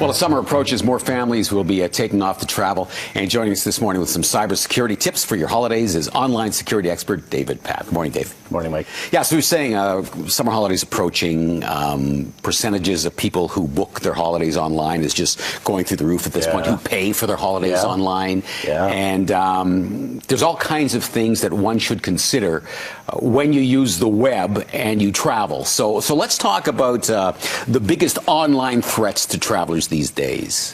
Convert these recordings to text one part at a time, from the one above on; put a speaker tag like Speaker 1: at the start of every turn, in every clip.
Speaker 1: Well, as summer approaches, more families will be taking off to travel. And joining us this morning with some cybersecurity tips for your holidays is online security expert David Papp. Good morning, Dave.
Speaker 2: Good morning, Mike.
Speaker 1: Yeah, so you're saying summer holidays approaching, percentages of people who book their holidays online is just going through the roof at this point, who pay for their holidays online. And there's all kinds of things that one should consider when you use the web and you travel. So let's talk about the biggest online threats to travelers these days.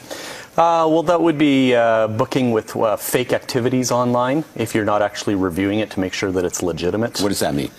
Speaker 2: Well, that would be booking with fake activities online if you're not actually reviewing it to make sure that it's legitimate.
Speaker 1: What does that mean?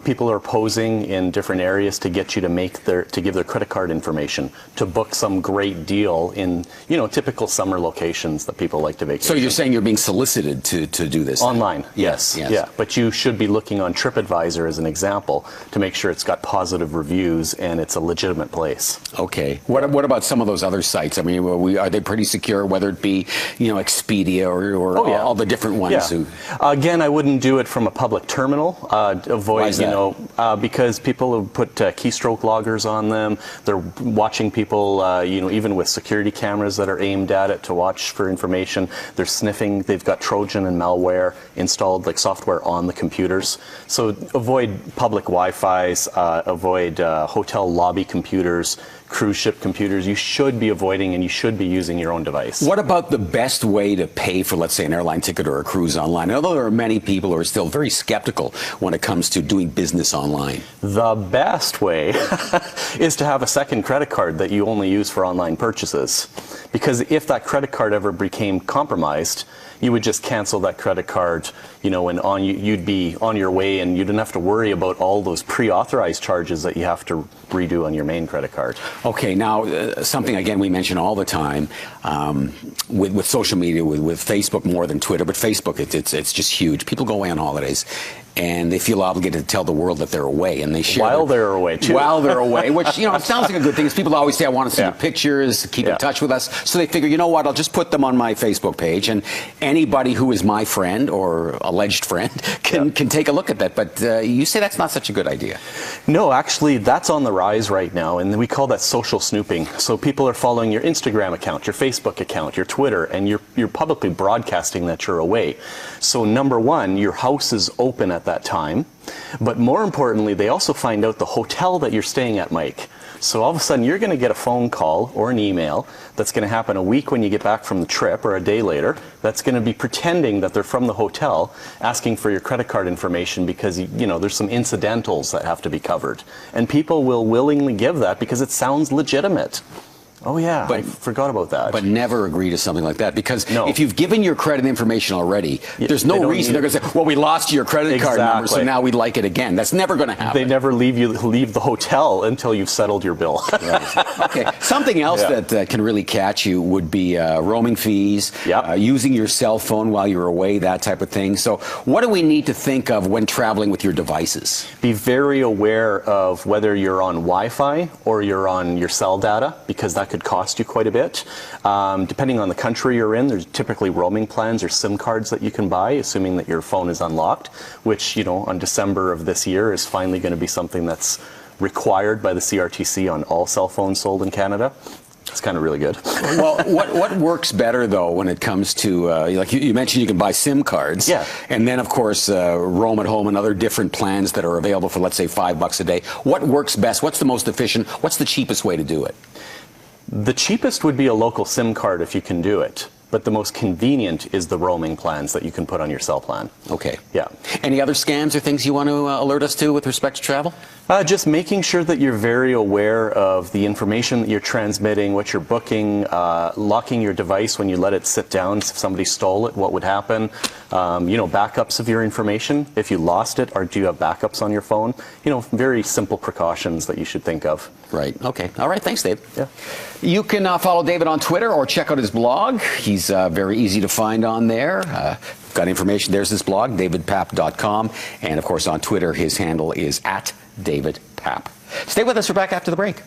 Speaker 2: People are posing in different areas to get you to give their credit card information to book some great deal in typical summer locations that people like to vacation.
Speaker 1: So you're saying you're being solicited to do this
Speaker 2: online? Yes. Yeah, but you should be looking on TripAdvisor as an example to make sure it's got positive reviews and it's a legitimate place.
Speaker 1: Okay. What about some of those other sites? I mean, are they pretty secure, whether it be, Expedia or all the different ones?
Speaker 2: Again, I wouldn't do it from a public terminal. Avoid, because people have put keystroke loggers on them. They're watching people, even with security cameras that are aimed at it to watch for information. They're sniffing. They've got Trojan and malware installed, like software on the computers. So avoid public Wi-Fi's, avoid hotel lobby computers, cruise ship computers. You should be avoiding, and you should be using your own device.
Speaker 1: What about the best way to pay for, let's say, an airline ticket or a cruise online? Although there are many people who are still very skeptical when it comes to doing business online.
Speaker 2: The best way is to have a second credit card that you only use for online purchases. Because if that credit card ever became compromised, you would just cancel that credit card, and you'd be on your way, and you didn't have to worry about all those pre-authorized charges that you have to redo on your main credit card.
Speaker 1: Okay, now something again we mention all the time with social media, with Facebook more than Twitter, but Facebook it's just huge. People go away on holidays, and they feel obligated to tell the world that they're away, and they share
Speaker 2: while they're away too.
Speaker 1: While they're away, which it sounds like a good thing. People always say, "I want to see your pictures, keep in touch with us." So they figure, you know what? I'll just put them on my Facebook page, and anybody who is my friend or alleged friend can take a look at that. But you say that's not such a good idea.
Speaker 2: No, actually, that's on the rise right now, and we call that social snooping. So people are following your Instagram account, your Facebook account, your Twitter, and you're publicly broadcasting that you're away. So number one, your house is open at that time, but more importantly, they also find out the hotel that you're staying at, Mike. So all of a sudden, you're going to get a phone call or an email that's going to happen a week when you get back from the trip, or a day later, that's going to be pretending that they're from the hotel, asking for your credit card information because there's some incidentals that have to be covered, and people will willingly give that because it sounds legitimate. Oh yeah, I forgot about that.
Speaker 1: But never agree to something like that, because if you've given your credit information already, there's no reason they're going to say, well, we lost your credit card number, so now we'd like it again. That's never going to happen.
Speaker 2: They never leave the hotel until you've settled your bill.
Speaker 1: Right. Okay. Something else that can really catch you would be roaming fees, using your cell phone while you're away, that type of thing. So what do we need to think of when traveling with your devices?
Speaker 2: Be very aware of whether you're on Wi-Fi or you're on your cell data, because that could cost you quite a bit. Depending on the country you're in, there's typically roaming plans or SIM cards that you can buy, assuming that your phone is unlocked, which, on December of this year is finally going to be something that's required by the CRTC on all cell phones sold in Canada. It's kind of really good.
Speaker 1: Well, what works better, though, when it comes to, like you mentioned, you can buy SIM cards.
Speaker 2: Yeah.
Speaker 1: And then, of course, Roam at Home and other different plans that are available for, let's say, $5 a day. What works best? What's the most efficient? What's the cheapest way to do it?
Speaker 2: The cheapest would be a local SIM card if you can do it. But the most convenient is the roaming plans that you can put on your cell plan.
Speaker 1: Okay.
Speaker 2: Yeah.
Speaker 1: Any other scams or things you want to alert us to with respect to travel?
Speaker 2: Just making sure that you're very aware of the information that you're transmitting, what you're booking, locking your device when you let it sit down. If somebody stole it, what would happen? Backups of your information. If you lost it, or do you have backups on your phone? Very simple precautions that you should think of.
Speaker 1: Right. Okay. All right. Thanks, Dave.
Speaker 2: Yeah.
Speaker 1: You can follow David on Twitter or check out his blog. He's very easy to find on there. Got information. There's his blog, davidpapp.com. And, of course, on Twitter, his handle is @DavidPapp. Stay with us. We're back after the break.